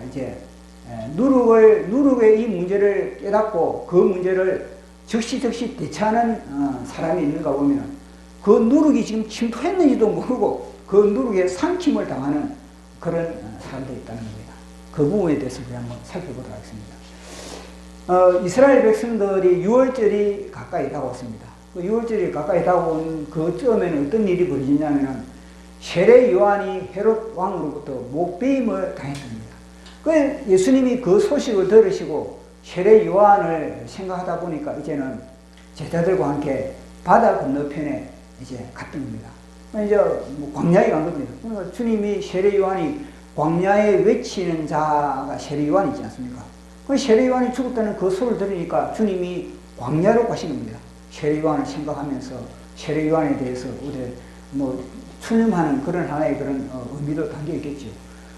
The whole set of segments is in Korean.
이제 누룩의 이 문제를 깨닫고 그 문제를 즉시 대처하는 사람이 있는가 보면 그 누룩이 지금 침투했는지도 모르고 그 누룩에 삼킴을 당하는 그런 사람들이 있다는 겁니다. 그 부분에 대해서 우리 한번 살펴보도록 하겠습니다. 이스라엘 백성들이 유월절이 가까이 다가왔습니다. 그 유월절이 가까이 다가온 그 쯤에는 어떤 일이 벌어지냐면은 세례 요한이 헤롯 왕으로부터 목배임을 당했습니다. 그 예수님이 그 소식을 들으시고 세례 요한을 생각하다 보니까 이제는 제자들과 함께 바다 건너편에 이제 갔던 겁니다. 이제 광야에 간 겁니다. 그러니까 주님이 세례 요한이 광야에 외치는 자가 세례 요한이지 않습니까? 그 세례 요한이 죽었다는 그 소리를 들으니까 주님이 광야로 가신 겁니다. 세례 요한을 생각하면서 세례 요한에 대해서 우리 추념하는 그런 하나의 그런 의미도 담겨 있겠죠.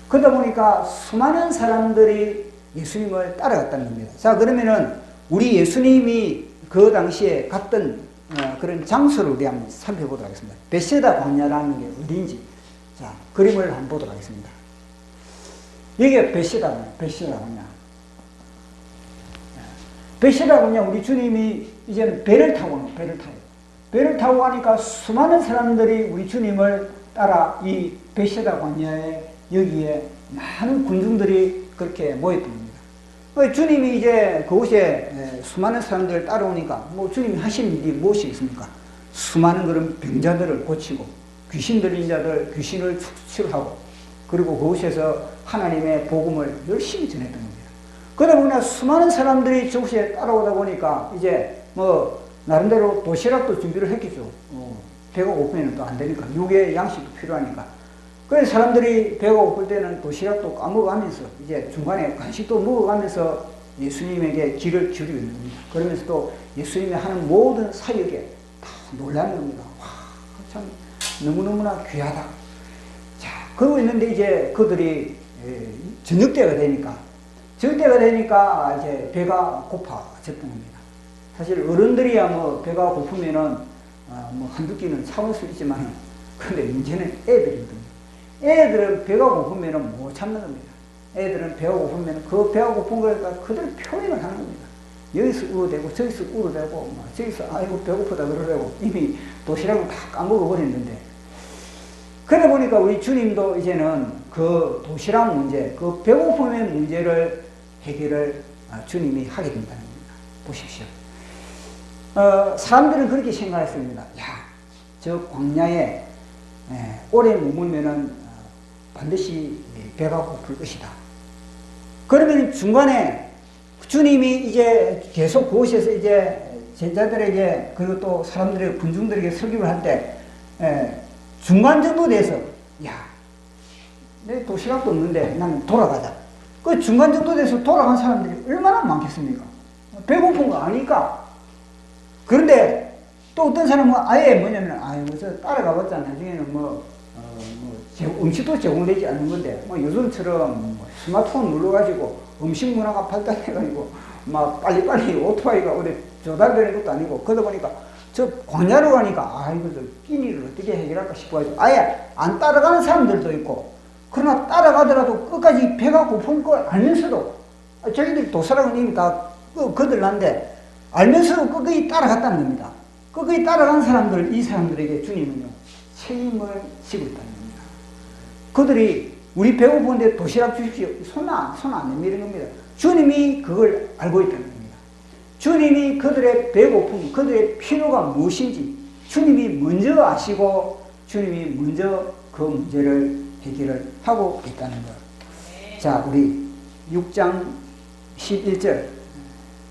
그러다 보니까 수많은 사람들이 예수님을 따라갔다는 겁니다. 자, 그러면은 우리 예수님이 그 당시에 갔던 그런 장소를 우리 한번 살펴보도록 하겠습니다. 베세다 광야라는 게 어디인지. 자, 그림을 한번 보도록 하겠습니다. 이게 베세다 광야. 베세다 광야, 우리 주님이 이제는 배를 타고 가니까 수많은 사람들이 우리 주님을 따라 이 베세다 광야에 여기에 많은 군중들이 그렇게 모였던 겁니다. 주님이 이제 그곳에 수많은 사람들을 따라오니까 주님이 하신 일이 무엇이 있습니까? 수많은 그런 병자들을 고치고 귀신 들린 자들 귀신을 축출하고 그리고 그곳에서 하나님의 복음을 열심히 전했던 겁니다. 그러다 보니까 수많은 사람들이 저곳에 따라오다 보니까 이제 나름대로 도시락도 준비를 했겠죠. 배가 고프면 또 안 되니까 육의 양식도 필요하니까. 그래서 사람들이 배가 고플 때는 도시락도 까먹어가면서 이제 중간에 간식도 먹어가면서 예수님에게 귀를 기울이고 있는 겁니다. 그러면서 또 예수님이 하는 모든 사역에 다 놀라는 겁니다. 와, 참 너무너무나 귀하다. 자, 그러고 있는데 이제 그들이 저녁 때가 되니까 이제 배가 고파졌던 겁니다. 사실 어른들이야 배가 고프면은 한두 끼는 참을 수 있지만 근데 문제는 애들이거든요. 애들은 배가 고프면 못 참는 겁니다. 애들은 배가 고프면 그 배가 고픈 거니까 그대로 표현을 하는 겁니다. 여기서 울어대고 저기서 울어대고 저기서 아이고 배고프다 그러려고 이미 도시락을 다 까먹어버렸는데 그러다 보니까 우리 주님도 이제는 그 도시락 문제, 그 배고픔의 문제를 해결을 주님이 하게 된다는 겁니다. 보십시오. 사람들은 그렇게 생각했습니다. 야, 저 광야에 오래 머물면은 반드시 배가 고플 것이다. 그러면 중간에 주님이 이제 계속 그곳에서 이제 제자들에게 그리고 또 사람들에게 군중들에게 설교를 할 때 중간 정도 돼서 야, 내 도시락도 없는데 나는 돌아가자. 그 중간 정도 돼서 돌아간 사람들이 얼마나 많겠습니까? 배고픈 거 아니까. 그런데 또 어떤 사람은 아예 뭐냐면 아이고 저 따라가봤자 나중에는 음식도 제공되지 않는 건데 요즘처럼 스마트폰 눌러가지고 음식 문화가 발달해가지고 빨리빨리 오토바이가 어디 조달되는 것도 아니고 그러다 보니까 저 광야로 가니까 아이고 저 끼니를 어떻게 해결할까 싶어가지고 아예 안 따라가는 사람들도 있고 그러나 따라가더라도 끝까지 배가 고픈 걸 알면서도 저희들이 도시락은 이미 다 거들났는데 알면서도 끝까지 따라갔다는 겁니다. 끝까지 따라간 사람들, 이 사람들에게 주님은요 책임을 지고 있다는 겁니다. 그들이 우리 배고픈데 도시락 주십시오. 손 안 내미는 겁니다. 주님이 그걸 알고 있다는 겁니다. 주님이 그들의 배고픔, 그들의 필요가 무엇인지 주님이 먼저 아시고 주님이 먼저 그 문제를 해결을 하고 있다는 것. 자, 우리 6장 11절.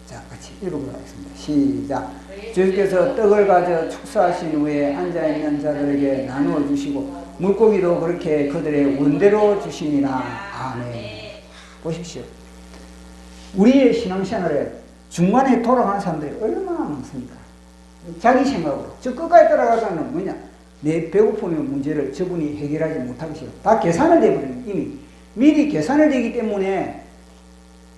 자, 같이 읽어보도록 하겠습니다. 시작. 주께서 떡을 가져 축사하신 후에 앉아있는 자들에게 나누어 주시고 물고기도 그렇게 그들의 원대로 주시니라. 아멘. 보십시오. 우리의 신앙생활에 중간에 돌아가는 사람들이 얼마나 많습니까? 자기 생각으로. 저 끝까지 따라가자는 뭐냐? 내 배고픔의 문제를 저분이 해결하지 못하겠어요. 다 계산을 되버리는 이미. 미리 계산을 되기 때문에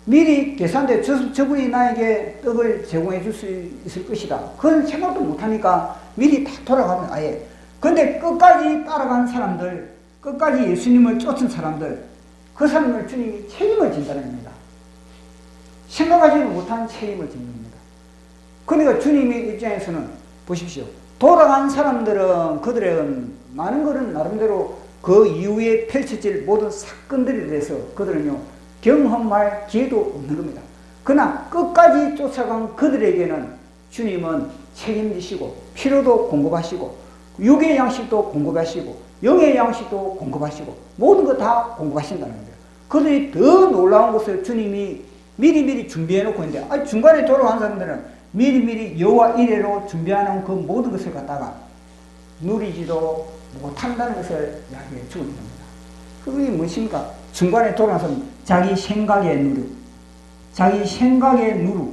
미리 계산돼 저분이 나에게 떡을 제공해 줄 수 있을 것이다. 그런 생각도 못하니까 미리 다 돌아가면 아예. 근데 끝까지 따라간 사람들, 끝까지 예수님을 쫓은 사람들, 그 사람을 주님이 책임을 진다는 겁니다. 생각하지는 못한 책임을 지는 겁니다. 그러니까 주님의 입장에서는 보십시오. 돌아간 사람들은 그들은 많은 것은 나름대로 그 이후에 펼쳐질 모든 사건들에 대해서 그들은요 경험할 기회도 없는 겁니다. 그러나 끝까지 쫓아간 그들에게는 주님은 책임지시고 필요도 공급하시고 육의 양식도 공급하시고 영의 양식도 공급하시고 모든 거 다 공급하신다는 거예요. 그들이 더 놀라운 것을 주님이 미리미리 준비해 놓고 있는데 중간에 돌아간 사람들은 미리미리 여호와 이레로 준비하는 그 모든 것을 갖다가 누리지도 못한다는 것을 이야기해 주고 있는 겁니다. 그게 무엇입니까? 중간에 돌아가서 자기 생각에 누르, 자기 생각에 누르,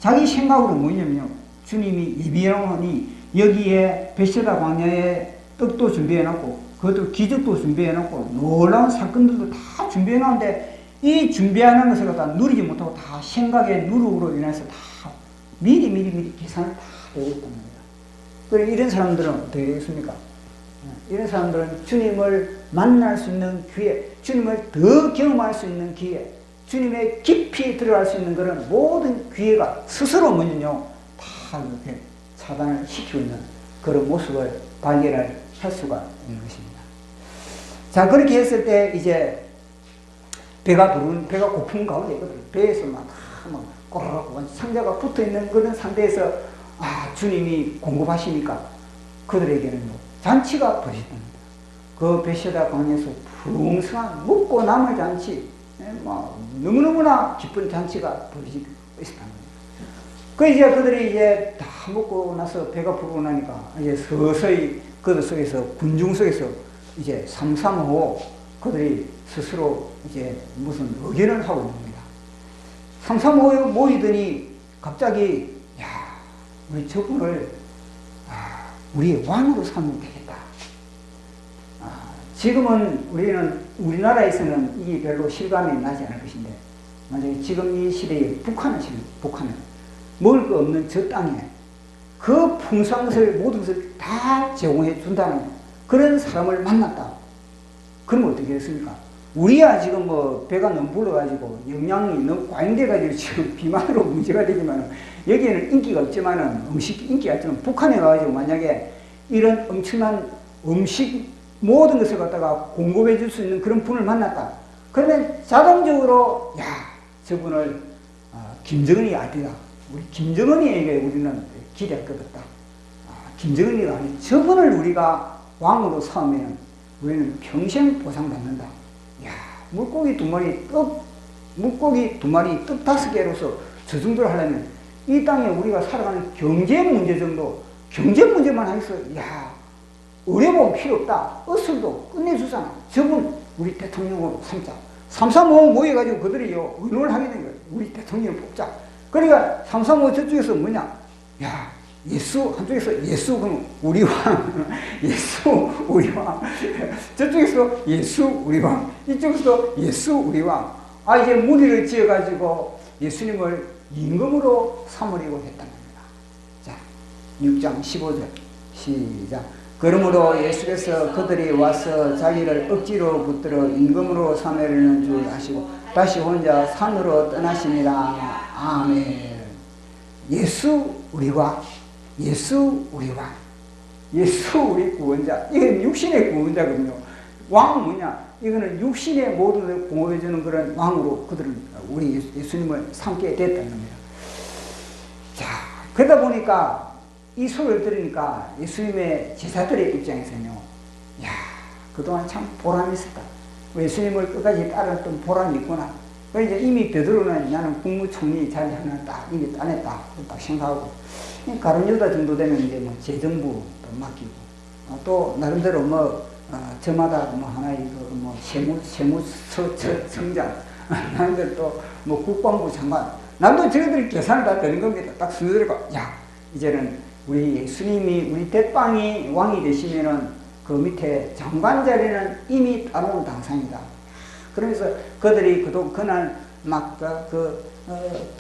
자기 생각으로 뭐냐면요. 주님이 예비하오니 여기에 베세다 광야에 떡도 준비해놨고 그것도 기적도 준비해놨고 놀라운 사건들도 다 준비해놨는데 이 준비하는 것을 갖다 누리지 못하고 다 생각의 누룩으로 인해서 다 미리 계산을 다 하고 있다는 겁니다. 그래 이런 사람들은 어떻게 되겠습니까? 이런 사람들은 주님을 만날 수 있는 기회, 주님을 더 경험할 수 있는 기회, 주님의 깊이 들어갈 수 있는 그런 모든 기회가 스스로 뭐냐요 다 이렇게 차단을 시키고 있는 그런 모습을 발견할 수가 있는 것입니다. 자 그렇게 했을 때 이제 배가 고픈 가운데 있거든요. 배에서 막 꼬르륵 상자가 붙어 있는 그런 상태에서 주님이 공급하시니까 그들에게는 잔치가 벌어집니다. 그 베세다 광야에서 풍성한 먹고 남을 잔치, 너무너무나 기쁜 잔치가 벌어지고 있었다는 겁니다. 그 이제 그들이 이제 다 먹고 나서 배가 부르고 나니까 이제 서서히 그들 속에서 군중 속에서 이제 삼삼오오 그들이 스스로 이제 무슨 의견을 하고 있는 겁니다. 삼삼오오 모이더니 갑자기 우리 저분을 우리의 왕으로 삼으면 되겠다. 지금은 우리나라에서는 이게 별로 실감이 나지 않을 것인데 만약에 지금 이 시대에 북한은 먹을 거 없는 저 땅에 그 풍성한 것을 모든 것을 다 제공해 준다는 그런 사람을 만났다. 그러면 어떻게 됐습니까? 우리야 지금 배가 너무 불러가지고 영양이 너무 과잉돼가지고 지금 비만으로 문제가 되지만 여기에는 인기가 없지만은 음식 인기가 있지만 북한에 가가지고 만약에 이런 엄청난 음식 모든 것을 갖다가 공급해 줄 수 있는 그런 분을 만났다. 그러면 자동적으로 저분을 김정은이 아니다. 우리 김정은이에게 우리는 기대할 것 없다. 김정은이가 아니 저분을 우리가 왕으로 삼으면 우리는 평생 보상받는다. 물고기 두 마리 떡 5개로서 저 정도를 하려면 이 땅에 우리가 살아가는 경제 문제 정도, 경제 문제만 하겠어. 의료보험 필요 없다. 의술도 끝내주잖아. 저분 우리 대통령으로 삼자. 삼삼오오 모여가지고 그들이 의논을 하게 된 거예요. 우리 대통령을 뽑자. 그러니까 삼삼오오 저쪽에서 뭐냐? 예수 한쪽에서 예수 그럼 우리 왕 예수 우리 왕 저쪽에서 예수 우리 왕 이쪽에서 예수 우리 왕 이제 무리를 지어가지고 예수님을 임금으로 삼으려고 했다는 겁니다. 자 6장 15절 시작. 그러므로 예수께서 그들이 와서 자기를 억지로 붙들어 임금으로 삼으려는 줄 아시고 다시 혼자 산으로 떠나시니라. 아멘. 예수 우리 왕, 예수 우리 왕, 예수 우리 구원자. 이게 육신의 구원자거든요. 왕은 뭐냐? 이거는 육신의 모든 것을 공급해주는 그런 왕으로 그들은 우리 예수님을 삼게 됐다는 겁니다. 자, 그러다 보니까 이 소리를 들으니까 예수님의 제자들의 입장에서는요, 그동안 참 보람이 있었다. 예수님을 끝까지 따랐던 보람이 있구나. 이제 이미 베드로는 나는 국무총리 자리 하나 딱 이미 따냈다. 딱 생각하고. 가룟 유다 정도 되면 이제 재정부 맡기고. 또 나름대로 저마다 하나의 세무서장. 나름대로 또 국방부 장관. 남도 저희들이 계산을 다 되는 겁니다. 딱 순서대로. 이제는 우리 예수님이 우리 대빵이 왕이 되시면은 그 밑에 장관 자리는 이미 따놓은 당상이다. 그러면서 그들이 그날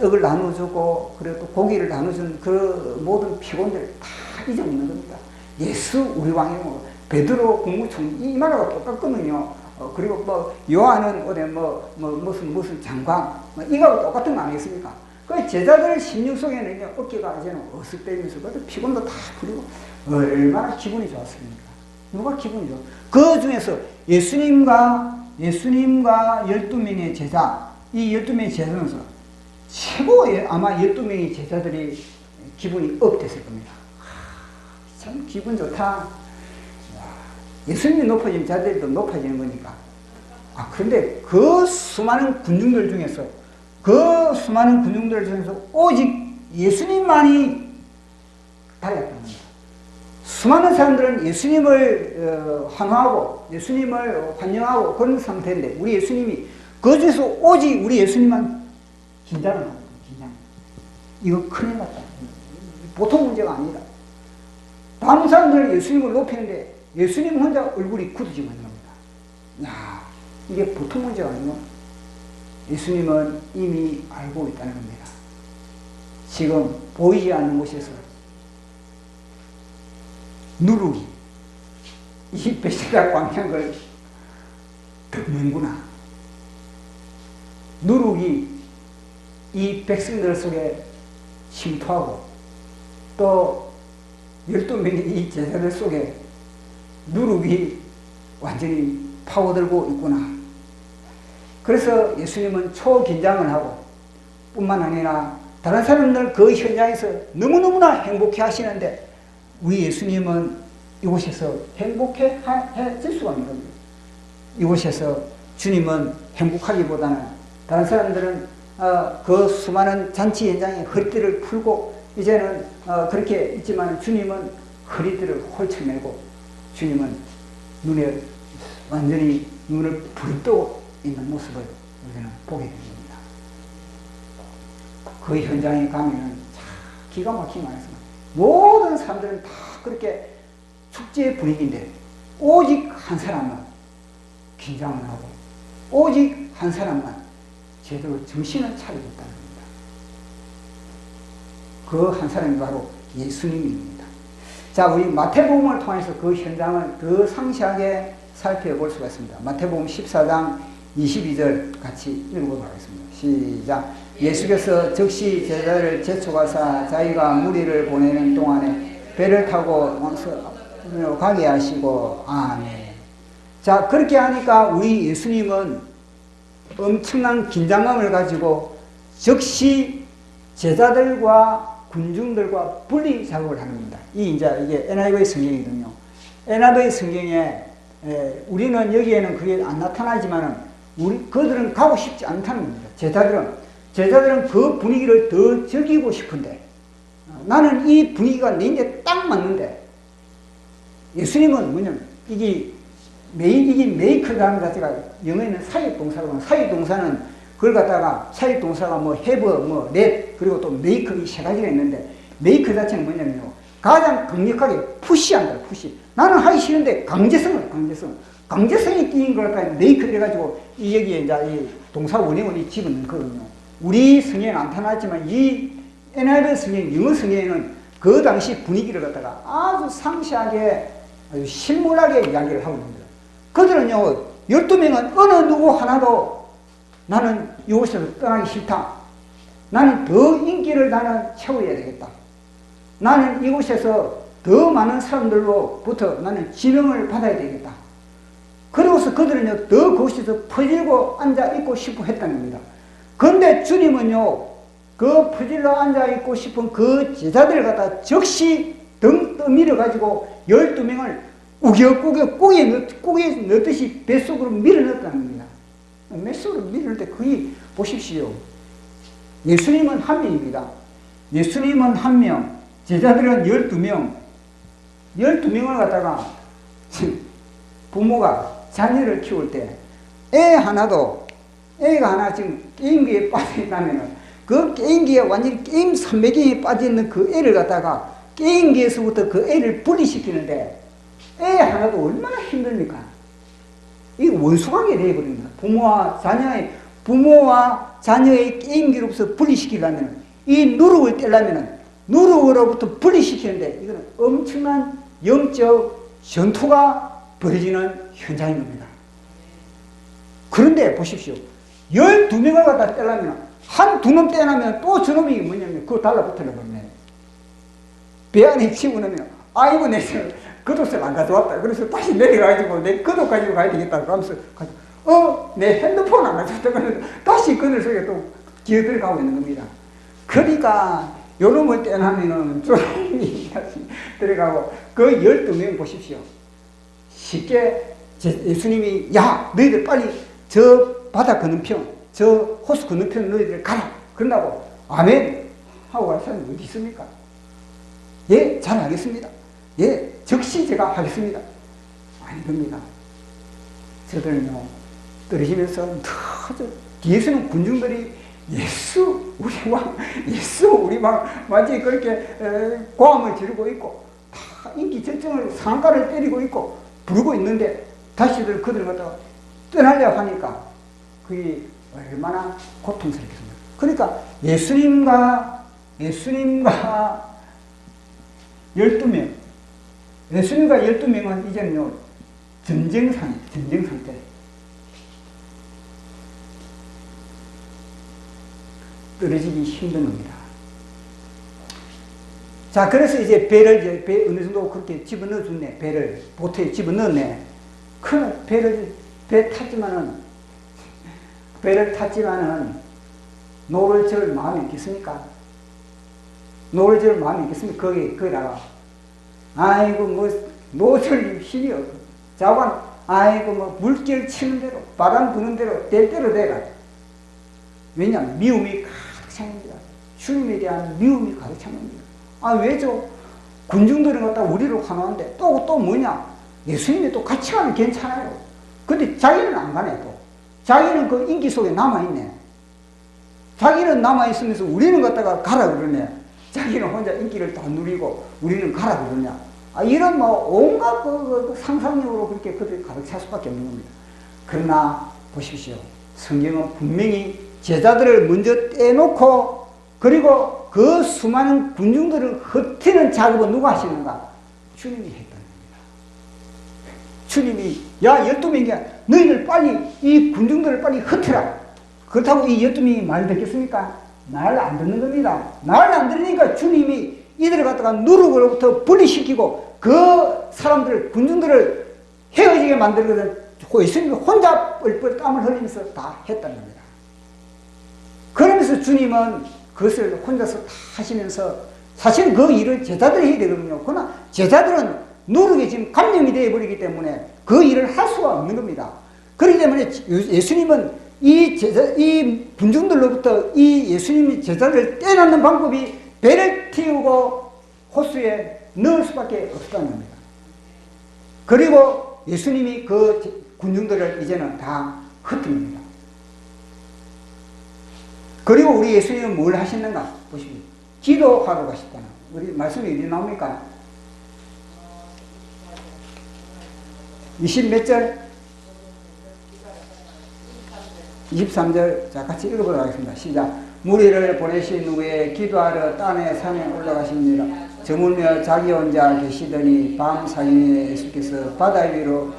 떡을 나눠주고 그리고 또 고기를 나눠준 그 모든 피곤들을 다 잊어먹는 겁니다. 예수 우리 왕이고 베드로 국무총리 이 말하고 똑같거든요. 그리고 뭐 요한은 어디 무슨 장관 이거하고 똑같은 거 아니겠습니까? 그 제자들 심령 속에는요 어깨가 이제는 어슷대면서 피곤도 다 풀리고 얼마나 기분이 좋았습니까? 누가 기분이 좋아? 그 중에서 예수님과 12명의 제자, 이 12명의 제자에서 최고의 아마 12명의 제자들이 기분이 업됐을 겁니다. 참 기분 좋다. 예수님이 높아지면 자들도 높아지는 거니까. 그런데 그 수많은 군중들 중에서 오직 예수님만이 달렸던 겁니다. 수많은 사람들은 예수님을 환호하고 예수님을 환영하고 그런 상태인데 우리 예수님이 그 중에서 오직 우리 예수님만 긴장을 하는 거예요. 긴장. 이거 큰일 났다. 보통 문제가 아니다. 다른 사람들은 예수님을 높이는데 예수님 혼자 얼굴이 굳어지고 있는 겁니다. 야, 이게 보통 문제가 아니고 예수님은 이미 알고 있다는 겁니다. 지금 보이지 않는 곳에서 누룩이 이 베시다 광양을 듣는구나. 누룩이 이 백성들 속에 침투하고 또 12명의 이 제자들 속에 누룩이 완전히 파고들고 있구나. 그래서 예수님은 초긴장을 하고 뿐만 아니라 다른 사람들 그 현장에서 너무너무나 행복해 하시는데 우리 예수님은 이곳에서 행복해 질 수가 없는 겁니다. 이곳에서 주님은 행복하기보다는 다른 사람들은 그 수많은 잔치 현장에 허리띠를 풀고 이제는 그렇게 있지만 주님은 허리띠를 홀쳐내고 주님은 눈에 완전히 눈을 부릅뜨고 있는 모습을 우리는 보게 됩니다. 그 현장에 가면은 기가 막히게 많습니다. 모든 사람들은 다 그렇게 축제의 분위기인데 오직 한 사람만 긴장을 하고 오직 한 사람만 제대로 정신을 차리고 있다는 겁니다. 그 한 사람이 바로 예수님입니다. 자, 우리 마태복음을 통해서 그 현장을 더 상세하게 살펴볼 수가 있습니다. 마태복음 14장 22절 같이 읽어보도록 하겠습니다. 시작. 예수께서 즉시 제자를 제초가사 자기가 무리를 보내는 동안에 배를 타고 왕서로 가게 하시고 아멘. 자, 그렇게 하니까 우리 예수님은 엄청난 긴장감을 가지고 즉시 제자들과 군중들과 분리 작업을 하는 겁니다. 이게 NIV 성경이거든요. NIV 성경에 우리는 여기에는 그게 안 나타나지만은 그들은 가고 싶지 않다는 겁니다. 제자들은 그 분위기를 더 즐기고 싶은데 나는 이 분위기가 내인데 딱 맞는데 예수님은 뭐냐면 이게 메이크라는 자체가 영어에는 사역동사거든요. 사역동사는 그걸 갖다가 사역동사가 have, let 그리고 또 make 이 세 가지가 있는데 메이크 자체는 뭐냐면요. 가장 강력하게 푸시한다. 푸시. 나는 하기 싫은데 강제성이 띄인 걸 갖다 메이크 이래가지고 여기에 이제 이 동사 원형을 집어넣는 거거든요. 우리 성경에 나타났지만 이 NIV 성경, 영어 성경에는 그 당시 분위기를 갖다가 아주 상세하게 아주 실물하게 이야기를 하고 있습니다. 그들은요, 12명은 어느 누구 하나도 나는 이곳에서 떠나기 싫다. 나는 더 인기를 채워야 되겠다. 나는 이곳에서 더 많은 사람들로부터 나는 지명을 받아야 되겠다. 그러고서 그들은요, 더 그곳에서 퍼지고 앉아있고 싶어 했다는 겁니다. 그런데 주님은요, 그 퍼질러 앉아있고 싶은 그 제자들을 갖다 즉시 등 떠밀어가지고 12명을 우겨우겨 꾸게 넣듯이 뱃속으로 밀어넣었다는 겁니다. 뱃속으로 밀어넣을 때 거의 보십시오. 예수님은 한 명입니다. 예수님은 한 명, 제자들은 12명. 12명을 갖다가 부모가 자녀를 키울 때 애가 하나 지금 게임기에 빠져있다면 그 게임기에 완전히 게임 삼매경에 빠져있는 그 애를 갖다가 게임기에서부터 그 애를 분리시키는데 애 하나도 얼마나 힘듭니까? 이게 원수관계 되어버립니다. 부모와 자녀의 게임기로부터 분리시키려면 이 누룩을 떼려면 누룩으로부터 분리시키는데 이거는 엄청난 영적 전투가 벌어지는 현장인 겁니다. 그런데 보십시오. 12명을 갖다 떼려면 한 두 놈 떼나면 또 저놈이 뭐냐면 그거 달라붙으려고 그러네. 배 안에 집어넣으면 아이고 내 겉옷을 안 가져왔다. 그래서 다시 내려가지고 내 겉옷 가지고 가야 되겠다. 그러면서 내 핸드폰 안 가져왔다. 그래서 다시 그늘 속에 또 기어들어가고 있는 겁니다. 그러니까 요놈을 떼나면은 저놈이 다시 들어가고 그 12명 보십시오. 쉽게 예수님이 야 너희들 빨리 저 바다 건너편 저 호수 건너편 너희들 가라 그런다고 아멘 하고 갈 사람이 어디 있습니까? 예, 잘 하겠습니다. 예, 즉시 제가 하겠습니다. 아니 겁니다. 저들은요 떨어지면서 뒤에서는 군중들이 예수 우리 왕 예수 우리 왕 완전히 그렇게 고함을 지르고 있고 다 인기 절정을 상가를 때리고 있고 부르고 있는데 다시들 그들 갖다가 떠나려고 하니까 그게 얼마나 고통스럽겠습니까? 그러니까 예수님과 12명 예수님과 12명은 이제는요 전쟁 상태 떨어지기 힘든 겁니다. 자, 그래서 이제 배를 배 어느 정도 그렇게 집어넣어 줬네. 배를 보트에 집어넣었네. 배를 탔지만은 노를 저을 마음이 있겠습니까? 노를 저을 마음이 있겠습니까? 거기다가 아이고 뭐 노를 힘이 없어. 자관 아이고 뭐 물결 치는 대로 바람 부는 대로 될 대로 되라. 왜냐하면 미움이 가득 찬 겁니다. 주님에 대한 미움이 가득 찬 겁니다. 아 왜죠? 군중들은 갖다 우리를 환호하는데 또 뭐냐? 예수님이 또 같이 가면 괜찮아요. 근데 자기는 안 가네 또. 자기는 그 인기 속에 남아있네. 자기는 남아있으면서 우리는 갖다가 가라 그러네. 자기는 혼자 인기를 다 누리고 우리는 가라 그러냐. 아, 이런 뭐 온갖 그 상상력으로 그렇게 그들이 가득 찰 수밖에 없는 겁니다. 그러나 보십시오. 성경은 분명히 제자들을 먼저 떼놓고 그리고 그 수많은 군중들을 흩트는 작업은 누가 하시는가? 주님이 했다는 겁니다. 주님이 야 12명이야 너희들 빨리 이 군중들을 빨리 흩트라. 그렇다고 이 12명이 말 듣겠습니까? 말 안 듣는 겁니다. 말 안 들으니까 주님이 이들을 갖다가 누룩으로부터 분리시키고 그 사람들 군중들을 헤어지게 만들거든. 예수님이 혼자 뻘뻘 땀을 흘리면서 다 했다는 겁니다. 그러면서 주님은 그것을 혼자서 다 하시면서 사실은 그 일을 제자들이 해야 되거든요. 그러나 제자들은 누룩에 지금 감염이 되어버리기 때문에 그 일을 할 수가 없는 겁니다. 그렇기 때문에 예수님은 이 군중들로부터 이 예수님이 제자들을 떼어놓는 방법이 배를 틔우고 호수에 넣을 수밖에 없었다는 겁니다. 그리고 예수님이 그 군중들을 이제는 다 흩습니다. 그리고 우리 예수님은 뭘 하시는가? 보시면 기도하러 가셨잖아. 우리 말씀이 어디 나옵니까? 20몇 절? 23절. 자, 같이 읽어보도록 하겠습니다. 시작. 무리를 보내신 후에 기도하러 딴에 산에 올라가십니다. 저물며 자기 혼자 계시더니 밤 사이에 예수께서 바다 위로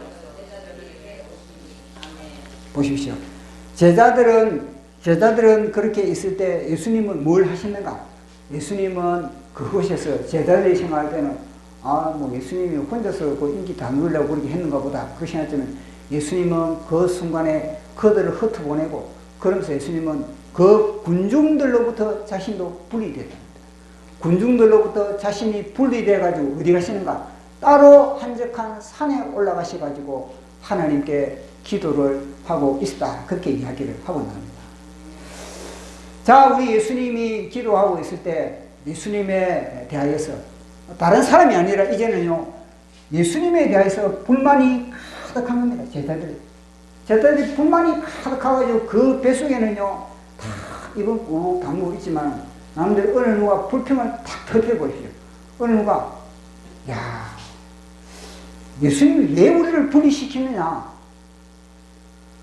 보십시오. 제자들은 그렇게 있을 때 예수님은 뭘 하시는가? 예수님은 그곳에서 제자들이 생각할 때는 뭐 예수님이 혼자서 그 인기 다 누리려고 그렇게 했는가 보다. 그렇게 생각하면 예수님은 그 순간에 그들을 흩어보내고 그러면서 예수님은 그 군중들로부터 자신도 분리됐다. 군중들로부터 자신이 분리돼가지고 어디 가시는가? 따로 한적한 산에 올라가셔가지고 하나님께 기도를 하고 있다. 그렇게 이야기를 하고 나옵니다. 자, 우리 예수님이 기도하고 있을 때 예수님에 대하여서 다른 사람이 아니라 이제는요 예수님에 대해서 불만이 가득한 겁니다. 제자들이 불만이 가득해가지고 그 뱃속에는요 다 입은 꾹 다물고 있지만 남들 어느 누가 불평을 탁 터뜨려버리죠. 어느 누가 야 예수님이 왜 우리를 분리시키느냐,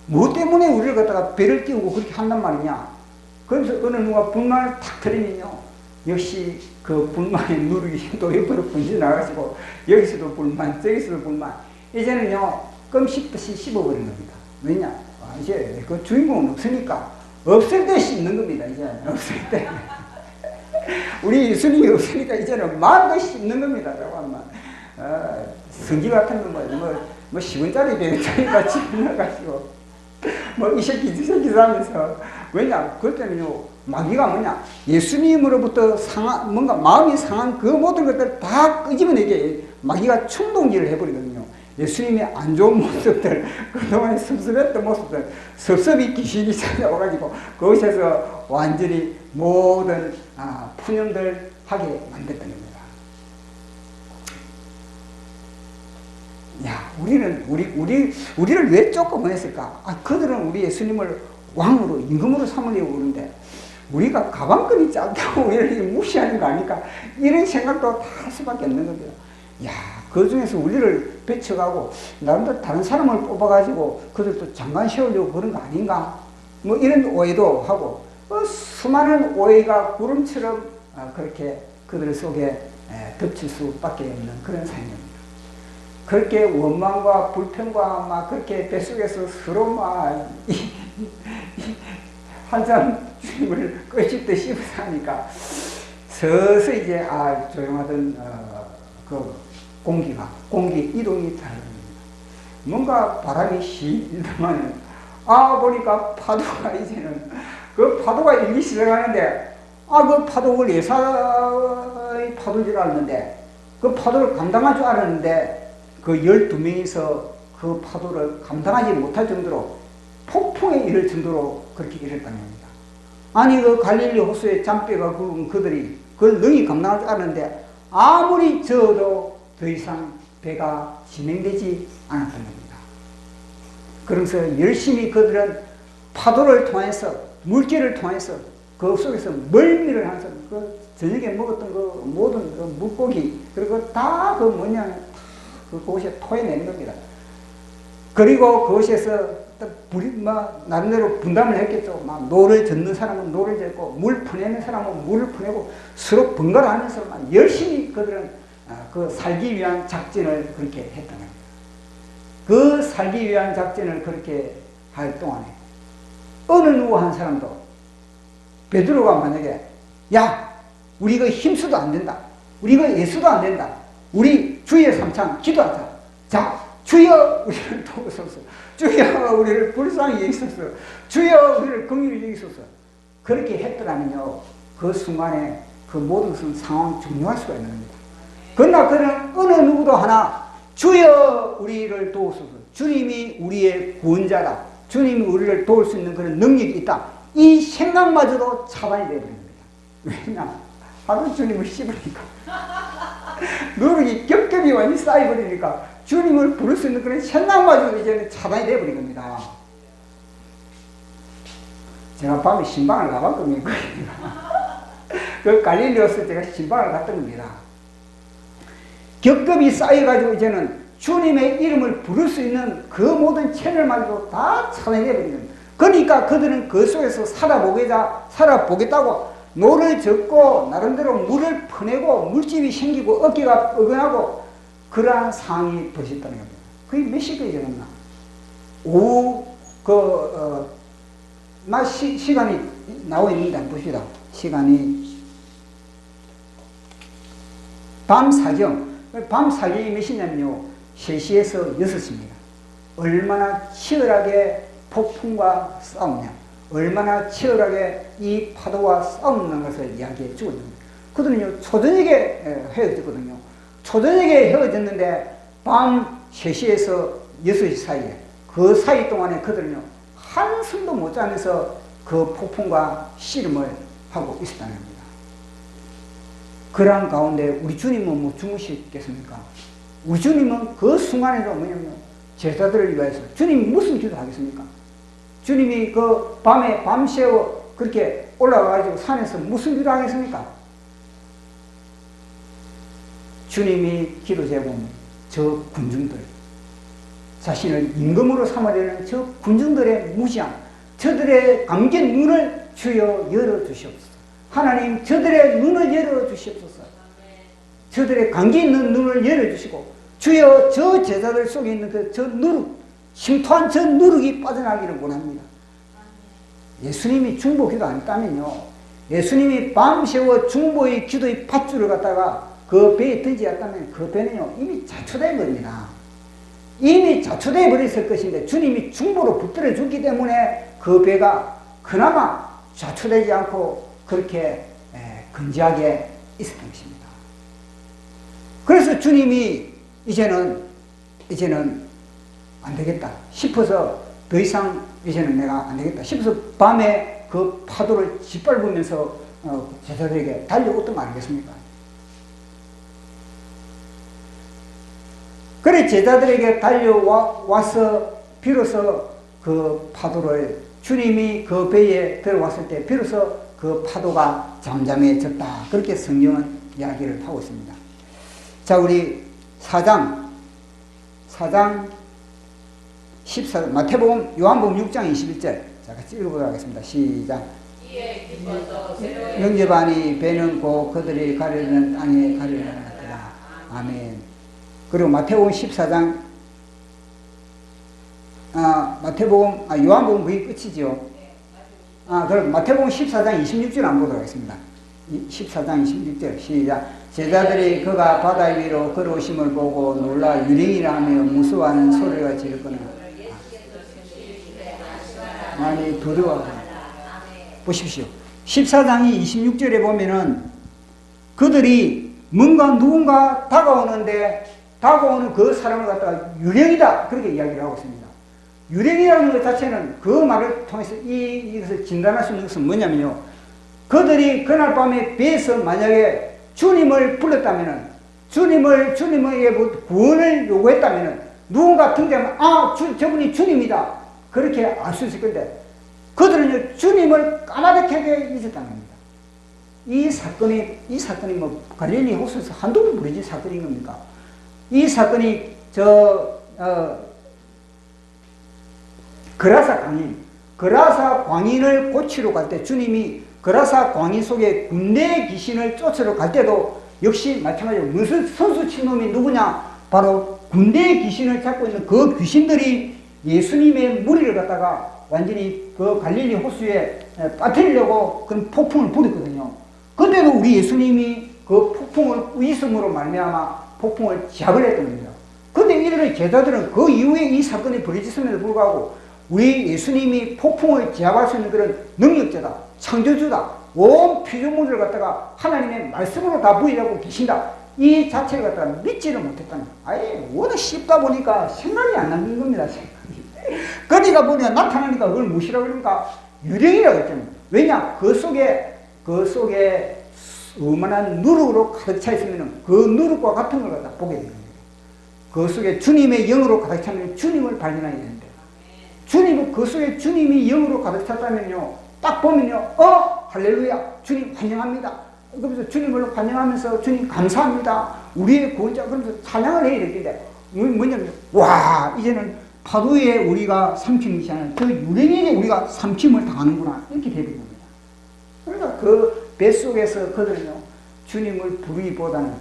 뭐 때문에 우리를 갖다가 배를 띄우고 그렇게 한단 말이냐. 그래서 어느 누가 불만을 탁 터리면요 역시 그 불만의 누룩이 또 옆으로 분지 나가시고 여기서도 불만 저기서도 불만 이제는요 껌 씹듯이 씹어버리는 겁니다. 왜냐? 이제 그 주인공은 없으니까 없을 때 씹는 겁니다. 이제 없을 때. 우리 예수님이 없으니까 이제는 마음껏 씹는 겁니다. 잠깐만. 성지 같은 거 뭐 10원짜리 100원짜리 같이 넣어가지고 이 새끼 저 새끼 하면서 왜냐 그때는요 마귀가 뭐냐 예수님으로부터 상한 뭔가 마음이 상한 그 모든 것들 다 끄집어내게 마귀가 충동질을 해버리거든요. 예수님의 안 좋은 모습들 그동안 섭섭했던 모습들 섭섭이 귀신이 찾아와가지고 그곳에서 완전히 모든 푸념들 하게 만들었던 겁니다. 야, 우리를 왜 쫓아보냈을까? 그들은 우리 예수님을 왕으로, 임금으로 삼으려고 그러는데, 우리가 가방끈이 짧다고 우리를 무시하는 거 아닐까? 이런 생각도 다 할 수밖에 없는 겁니다. 야, 그 중에서 우리를 배쳐가고, 나름대로 다른 사람을 뽑아가지고, 그들도 장관 세우려고 그런 거 아닌가? 뭐 이런 오해도 하고, 수많은 오해가 구름처럼 그렇게 그들 속에 덮칠 수밖에 없는 그런 상황입니다. 그렇게 원망과 불평과 막 그렇게 뱃속에서 서로 막 한참 주님을 끄집듯 씹어서 하니까 서서히 이제 조용하던 그 공기 이동이 다릅니다. 뭔가 바람이 실더만 보니까 파도가 이제는 그 파도가 일기 시작하는데 그 파도를 예사의 파도인 줄 알았는데 그 파도를 감당할 줄 알았는데 그 12명이서 그 파도를 감당하지 못할 정도로 폭풍에 이를 정도로 그렇게 이랬다는 겁니다. 아니 그 갈릴리 호수에 잔뼈가 굵은 그들이 그걸 능히 감당할 줄 알았는데 아무리 저어도 더 이상 배가 진행되지 않았던 겁니다. 그러면서 열심히 그들은 파도를 통해서 물길을 통해서 그 속에서 멀미를 하면서 그 저녁에 먹었던 그 모든 그 물고기 그리고 다 그 뭐냐 그곳에 토해내는 겁니다. 그리고 그곳에서 나름대로 분담을 했겠죠. 노를 젓는 사람은 노를 젓고, 물 퍼내는 사람은 물을 퍼내고, 서로 번갈아 하면서 열심히 그들은 그 살기 위한 작전을 그렇게 했던 겁니다. 그 살기 위한 작전을 그렇게 할 동안에, 어느 누구 한 사람도, 베드로가 만약에, 야, 우리 이거 힘써도 안 된다. 우리 이거 예수도 안 된다. 우리 주의 삼창 기도하자. 자, 주여 우리를 도우소서. 주여 우리를 불쌍히 여기소서. 주여 우리를 긍휼히 여기소서. 그렇게 했더라면요, 그 순간에 그 모든 것은 상황이 종료할 수가 있는 겁니다. 그러나 그는 어느 누구도 하나 주여 우리를 도우소서. 주님이 우리의 구원자다. 주님이 우리를 도울 수 있는 그런 능력이 있다. 이 생각마저도 차단이 되어버립니다. 왜냐? 하루 주님을 씹으니까. 노력이 겹겹이 완전히 쌓여버리니까 주님을 부를 수 있는 그런 생각마저도 이제는 차단이 되어버린 겁니다. 제가 밤에 신방을 가봤거든요. 그 갈릴리에서 제가 신방을 갔던 겁니다. 겹겹이 쌓여가지고 이제는 주님의 이름을 부를 수 있는 그 모든 채널마저도 다 차단이 되어버린 겁니다. 그러니까 그들은 그 속에서 살아보겠다고 노를 젓고 나름대로 물을 퍼내고 물집이 생기고 어깨가 뻐근하고 그러한 상황이 벌어졌다는 겁니다. 그게 몇 시까지 되었나? 오후 시간이 나와 있는데 한번 봅시다. 시간이 밤 사경 몇 시냐면요 3시에서 6시입니다. 얼마나 치열하게 폭풍과 싸우냐, 얼마나 치열하게 이 파도와 싸우는 것을 이야기해 주거든요. 그들은요, 초저녁에 헤어졌거든요. 초저녁에 헤어졌는데, 밤 3시에서 6시 사이에, 그 사이 동안에 그들은요, 한숨도 못 자면서 그 폭풍과 씨름을 하고 있었다는 겁니다. 그러한 가운데 우리 주님은 뭐 주무시겠습니까? 우리 주님은 그 순간에도 뭐냐면, 제자들을 위해서, 주님이 무슨 기도 하겠습니까? 주님이 그 밤에 밤새워 그렇게 올라가가지고 산에서 무슨 기도 하겠습니까? 주님이 기도 제공, 저 군중들, 자신을 임금으로 삼으려는 저 군중들의 무지함, 저들의 감긴 눈을 주여 열어주시옵소서. 하나님, 저들의 눈을 열어주시옵소서. 저들의 감기 있는 눈을 열어주시고, 주여 저 제자들 속에 있는 저 누룩, 심토한 저 누룩이 빠져나가기를 원합니다. 예수님이 중보기도 안 했다면요, 예수님이 밤새워 중보의 기도의 밧줄을 갖다가 그 배에 던지었다면 그 배는요 이미 자초되어 버립니다. 이미 자초되어 버렸을 것인데 주님이 중보로 붙들어 줬기 때문에 그 배가 그나마 자초되지 않고 그렇게 건재하게 있었던 것입니다. 그래서 주님이 이제는 안 되겠다 싶어서 더 이상 이제는 내가 안 되겠다 싶어서 밤에 그 파도를 짓밟으면서 제자들에게 달려왔던 거 아니겠습니까? 그래 제자들에게 달려와서 비로소 그 파도를 주님이 그 배에 들어왔을 때 비로소 그 파도가 잠잠해졌다. 그렇게 성경은 이야기를 하고 있습니다. 자, 우리 4장 14절 마태복음 요한복음 6장 21절 자, 같이 읽어보도록 하겠습니다. 시작. 영접하니 배는 곧 그들이 가려는 땅에 가려는 것이라. 아멘. 그리고 마태복음 14장 요한복음 거의 끝이죠. 그럼 마태복음 14장 26절 안 보도록 하겠습니다. 14장 26절 시작. 제자들이 그가 바다 위로 걸어오심을 보고 놀라 유령이라 하며 무서워하는 소리가 지르거나 많이 두려워하고. 보십시오. 14장이 26절에 보면은 그들이 누군가 다가오는 그 사람을 갖다가 유령이다 그렇게 이야기를 하고 있습니다. 유령이라는 것 자체는 그 말을 통해서 이것을 진단할 수 있는 것은 뭐냐면요, 그들이 그날 밤에 배에서 만약에 주님을 불렀다면은, 주님에게 구원을 요구했다면은, 누군가 등장하면, 저분이 주님이다. 그렇게 알 수 있을 건데, 그들은요, 주님을 까마득하게 잊었다는 겁니다. 이 사건이 뭐, 갈릴리 호수에서 한두 번 벌어진 사건인 겁니까? 이 사건이 그라사 광인을 고치러 갈 때 주님이 그라사 광인 속에 군대 귀신을 쫓으러 갈 때도 역시 마찬가지로 무슨 선수친 놈이 누구냐? 바로 군대 귀신을 잡고 있는 그 귀신들이 예수님의 무리를 갖다가 완전히 그 갈릴리 호수에 빠뜨리려고 그런 폭풍을 부렸거든요. 그때도 우리 예수님이 그 폭풍을 위성으로 말미암아 폭풍을 제압을 했던 겁니다. 그런데 이들의 제자들은 그 이후에 이 사건이 벌어졌음에도 불구하고 우리 예수님이 폭풍을 제압할 수 있는 그런 능력자다, 창조주다, 온 피조물을 갖다가 하나님의 말씀으로 다 부여하고 계신다, 이 자체를 갖다가 믿지를 못했다는 거예요. 아예 워낙 쉽다 보니까 생각이 안 나는 겁니다. 그러니까 보니까 나타나니까 그걸 무엇이라고 그러니까 유령이라고 했잖아요. 왜냐? 그 속에 어마한 누룩으로 가득 차 있으면 그 누룩과 같은 걸 갖다 보게 되는 거예요. 그 속에 주님의 영으로 가득 차면 주님을 발견하게 되는데, 그 속에 주님이 영으로 가득 찼다면요, 딱 보면요, 할렐루야, 주님 환영합니다. 그러면서 주님을 환영하면서 주님 감사합니다. 우리의 구원자, 그러면서 찬양을 해야 되는데, 뭐냐면, 와, 이제는 파도에 우리가 삼키는 것이 아니라 저 유령에게 우리가 삼킴을 당하는구나. 이렇게 되는 겁니다. 그러니까 그 뱃속에서 그들은요, 주님을 부르기보다는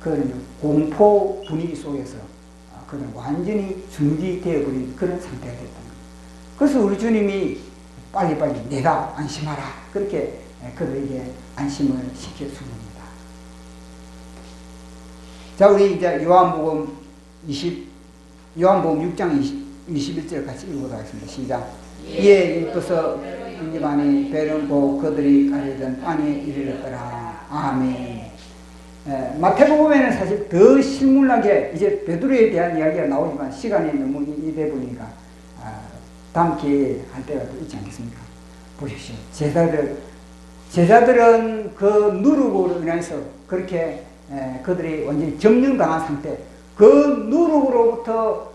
그들은요, 공포 분위기 속에서 그들은 완전히 중지되어버린 그런 상태가 됐다는 겁니다. 그래서 우리 주님이 빨리빨리 내가 안심하라. 그렇게 그들에게 안심을 시켜준 겁니다. 자, 우리 이제 요한복음 6장 21절 같이 읽어보도록 하겠습니다. 시작. 이에 이쁘서 인집하니 배는 곧 그들이 가려던 땅에 이르렀더라. 아멘. 마태복음에는 사실 더 실물나게 이제 베드로에 대한 이야기가 나오지만 시간이 너무 이래 보니까 다음 기회에 할 때가 또 있지 않겠습니까? 보십시오. 제자들은 그 누룩으로 인해서 그렇게 그들이 완전히 점령당한 상태, 그 누룩으로부터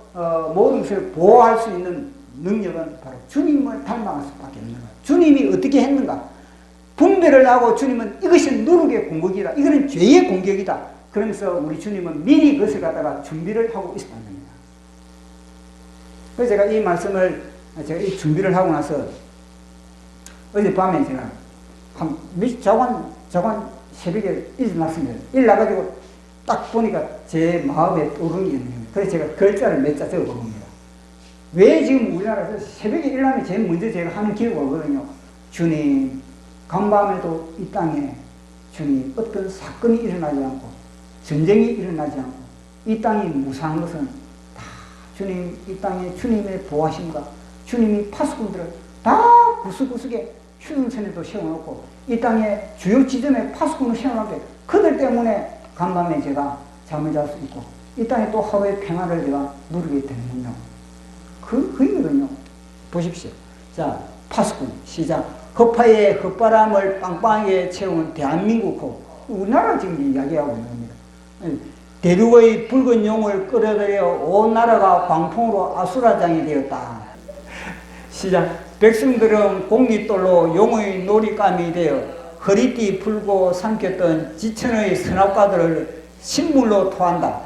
모든 것을 보호할 수 있는 능력은 바로 주님을 닮아갈 수밖에 없는 거예요. 주님이 어떻게 했는가? 분별을 하고 주님은 이것이 누룩의 공격이다, 이거는 죄의 공격이다, 그러면서 우리 주님은 미리 그것을 갖다가 준비를 하고 있었다는 겁니다. 그래서 제가 이 말씀을 이 준비를 하고 나서 어젯밤에 제가 자관 새벽에 일어났습니다. 일어나가지고 딱 보니까 제 마음에 떠오르는 게 있는 겁니다. 그래서 제가 글자를 몇 자 적어 봅니다. 왜 지금 우리나라에서 새벽에 일어나면 제일 먼저 제가 하는 기도가 거든요. 주님, 간밤에도 이 땅에 주님 어떤 사건이 일어나지 않고 전쟁이 일어나지 않고 이 땅이 무사한 것은 다 주님, 이 땅에 주님의 보호하심과 주님이 파수꾼들을 다 구석구석에 휴전선에도 세워놓고 이 땅에 주요 지점에 파수꾼을 세워놓게 그들 때문에 간밤에 제가 잠을 잘 수 있고 이 땅에 또 하루의 평화를 제가 누리게 되는군요. 그이거든요. 보십시오. 자, 파수꾼 시작. 허파에 헛바람을 빵빵하게 채운 대한민국, 우리나라 지금 이야기하고 있는 겁니다. 대륙의 붉은 용을 끌어들여 온 나라가 광풍으로 아수라장이 되었다. 시작. 백성들은 공깃돌로 용의 놀잇감이 되어 허리띠 풀고 삼켰던 지천의 선악과들을 식물로 토한다.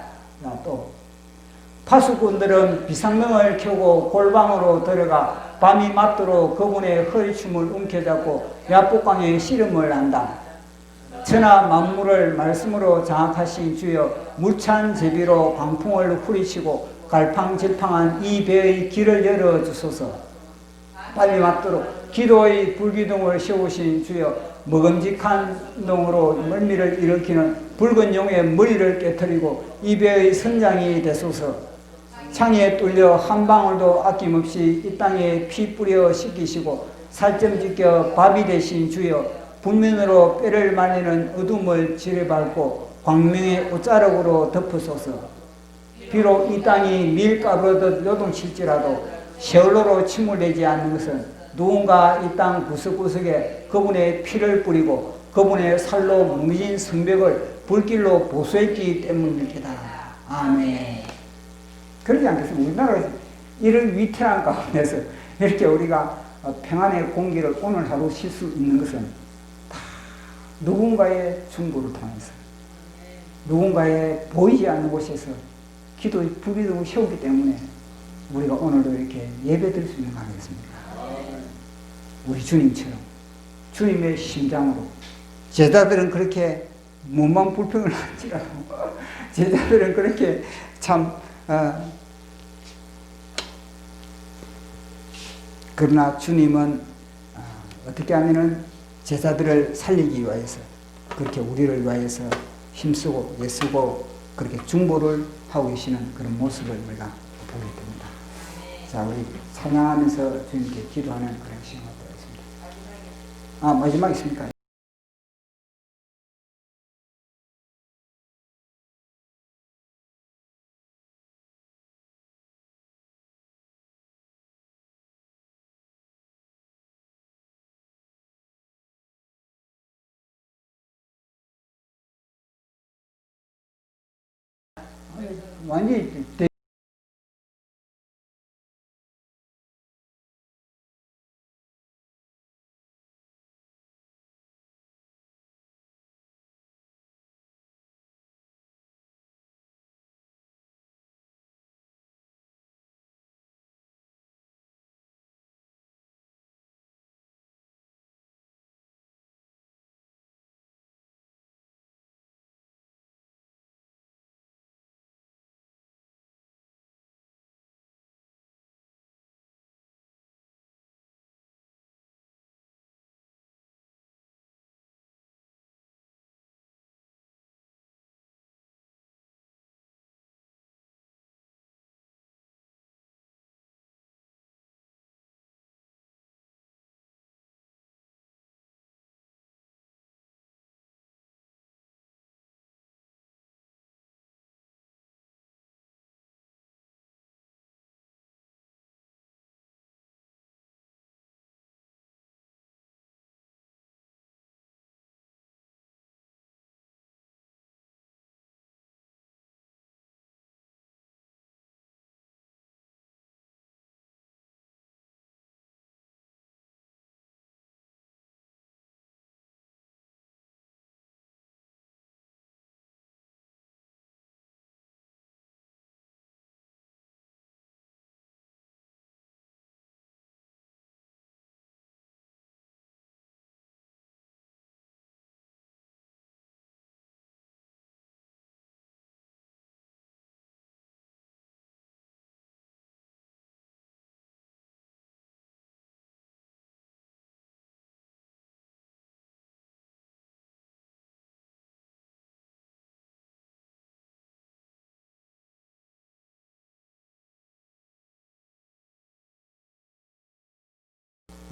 또 파수꾼들은 비상명을 켜고 골방으로 들어가 밤이 맞도록 그분의 허리춤을 움켜잡고 야복강에 씨름을 한다. 천하 만물을 말씀으로 장악하신 주여, 물찬 제비로 광풍을 후리치고 갈팡질팡한 이 배의 길을 열어주소서. 빨리 맞도록 기도의 불기둥을 세우신 주여, 먹음직한 농으로 멀미를 일으키는 붉은 용의 머리를 깨뜨리고 이 배의 선장이 되소서. 창에 뚫려 한 방울도 아낌없이 이 땅에 피 뿌려 씻기시고 살점 지켜 밥이 되신 주여, 분면으로 뼈를 말리는 어둠을 지뢰밟고 광명의 옷자락으로 덮으소서. 비록 이 땅이 밀가루듯 요동칠지라도 세월로로 침몰되지 않는 것은 누군가 이 땅 구석구석에 그분의 피를 뿌리고 그분의 살로 무너진 성벽을 불길로 보수했기 때문일 게다. 아멘. 그러지 않겠습니까? 우리나라에서 이런 위태한 가운데서 이렇게 우리가 평안의 공기를 오늘 하루 쉴 수 있는 것은 다 누군가의 중보를 통해서 누군가의 보이지 않는 곳에서 기도의 불기둥을 세우기 때문에 우리가 오늘도 이렇게 예배드릴 수 있는 거 아니겠습니까? 우리 주님처럼 주님의 심장으로 제자들은 그렇게 몸만 불평을 할지라도 제자들은 그렇게 참 그러나 주님은 어떻게 하면은 제자들을 살리기 위해서 그렇게 우리를 위해서 힘쓰고 애쓰고 그렇게 중보를 하고 계시는 그런 모습을 우리가 보게 됩니다. 자, 우리 찬양하면서 주님께 기도하는 그런 시간을 보겠습니다. 마지막 있습니까? 완전히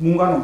문과는